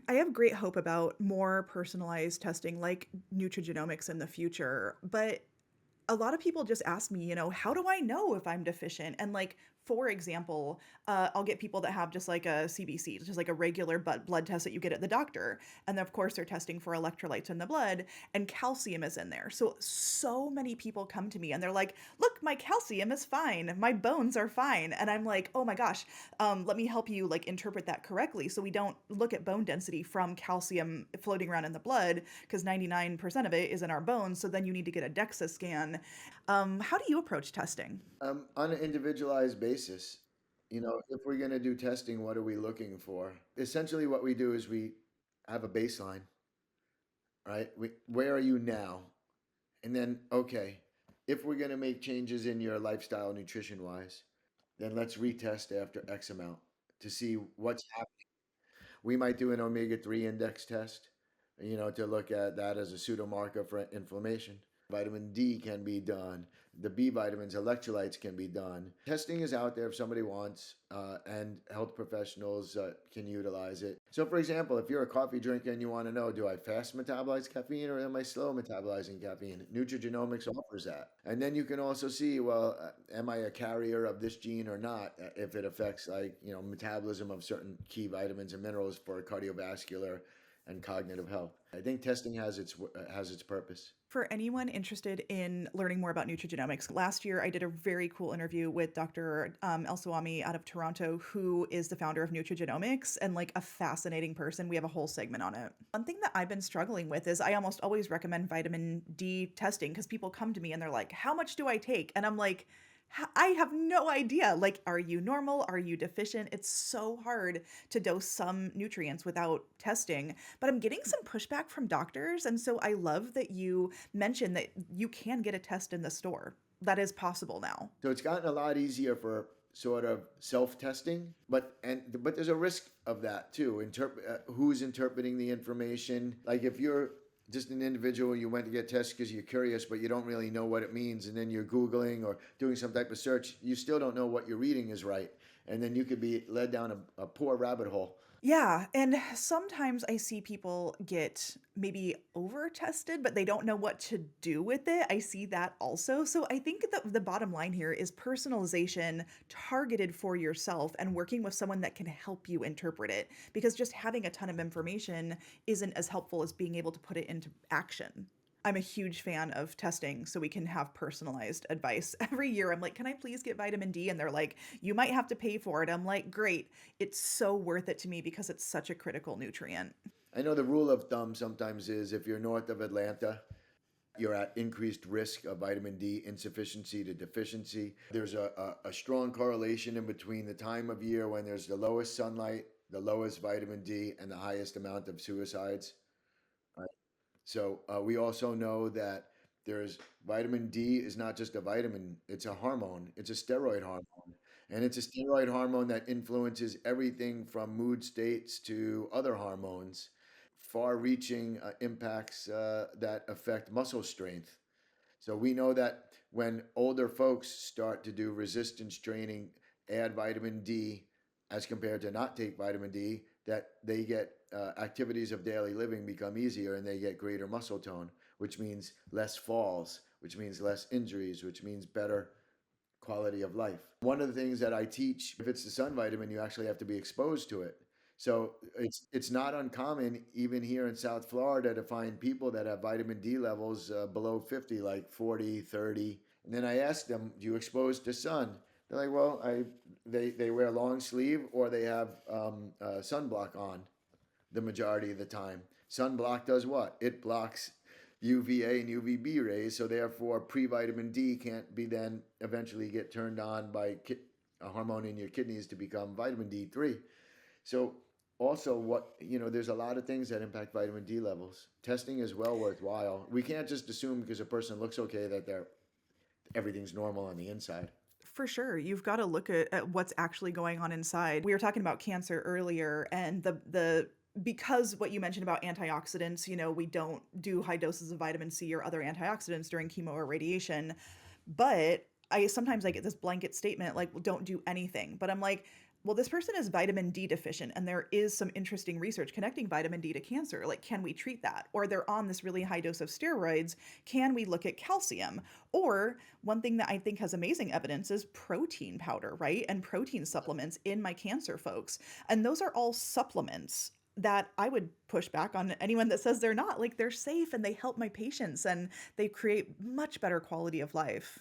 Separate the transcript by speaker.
Speaker 1: I have great hope about more personalized testing like nutrigenomics in the future, but a lot of people just ask me, how do I know if I'm deficient? And like, for example, I'll get people that have just like a CBC, just like a regular blood test that you get at the doctor. And then of course they're testing for electrolytes in the blood and calcium is in there. So many people come to me and they're like, look, my calcium is fine. My bones are fine. And I'm like, oh my gosh, let me help you like interpret that correctly. So we don't look at bone density from calcium floating around in the blood because 99% of it is in our bones. So then you need to get a DEXA scan. How do you approach testing?
Speaker 2: On an individualized basis, if we're going to do testing, what are we looking for? Essentially, what we do is we have a baseline, right? Where are you now? And then, okay, if we're going to make changes in your lifestyle, nutrition wise, then let's retest after X amount to see what's happening. We might do an omega 3 index test, to look at that as a pseudo marker for inflammation. Vitamin D can be done. The B vitamins, electrolytes can be done. Testing is out there if somebody wants, and health professionals can utilize it. So, for example, if you're a coffee drinker and you want to know, do I fast metabolize caffeine or am I slow metabolizing caffeine? Nutrigenomics offers that. And then you can also see, well, am I a carrier of this gene or not, if it affects, like, metabolism of certain key vitamins and minerals for cardiovascular and cognitive health. I think testing has its purpose.
Speaker 1: For anyone interested in learning more about nutrigenomics, last year I did a very cool interview with Dr. El Swami out of Toronto, who is the founder of Nutrigenomics and like a fascinating person. We have a whole segment on it. One thing that I've been struggling with is I almost always recommend vitamin D testing because people come to me and they're like, how much do I take? And I'm like, I have no idea. Like, are you normal? Are you deficient? It's so hard to dose some nutrients without testing. But I'm getting some pushback from doctors. And so I love that you mentioned that you can get a test in the store. That is possible now.
Speaker 2: So it's gotten a lot easier for sort of self-testing, but there's a risk of that too. Who's interpreting the information? Like if you're just an individual, you went to get tested because you're curious, but you don't really know what it means, and then you're Googling or doing some type of search, you still don't know what you're reading is right, and then you could be led down a poor rabbit hole.
Speaker 1: Yeah, and sometimes I see people get maybe over tested, but they don't know what to do with it. I see that also. So I think that the bottom line here is personalization targeted for yourself and working with someone that can help you interpret it because just having a ton of information isn't as helpful as being able to put it into action. I'm a huge fan of testing so we can have personalized advice. Every year, I'm like, can I please get vitamin D? And they're like, you might have to pay for it. I'm like, great. It's so worth it to me because it's such a critical nutrient.
Speaker 2: I know the rule of thumb sometimes is if you're north of Atlanta, you're at increased risk of vitamin D insufficiency to deficiency. There's a strong correlation in between the time of year when there's the lowest sunlight, the lowest vitamin D, and the highest amount of suicides. Right? So we also know that there's vitamin D is not just a vitamin, it's a hormone, it's a steroid hormone. And it's a steroid hormone that influences everything from mood states to other hormones, far reaching impacts that affect muscle strength. So we know that when older folks start to do resistance training, add vitamin D as compared to not take vitamin D, that they get activities of daily living become easier and they get greater muscle tone, which means less falls, which means less injuries, which means better quality of life. One of the things that I teach, if it's the sun vitamin, you actually have to be exposed to it. So it's not uncommon even here in South Florida to find people that have vitamin D levels below 50, like 40, 30. And then I ask them, do you expose to sun? They're like, well, they wear long sleeve or they have sunblock on the majority of the time. Sunblock does what? It blocks UVA and UVB rays, so therefore pre-vitamin D can't be then eventually get turned on by a hormone in your kidneys to become vitamin D3. So also there's a lot of things that impact vitamin D levels. Testing is well worthwhile. We can't just assume because a person looks okay that everything's normal on the inside.
Speaker 1: For sure. You've got to look at what's actually going on inside. We were talking about cancer earlier and the because what you mentioned about antioxidants, we don't do high doses of vitamin C or other antioxidants during chemo or radiation. But I sometimes I get this blanket statement like, well, don't do anything. But I'm like, well, this person is vitamin D deficient, and there is some interesting research connecting vitamin D to cancer. Like, can we treat that? Or they're on this really high dose of steroids. Can we look at calcium? Or one thing that I think has amazing evidence is protein powder, right? And protein supplements in my cancer folks. And those are all supplements that I would push back on anyone that says they're not. Like, they're safe and they help my patients and they create much better quality of life.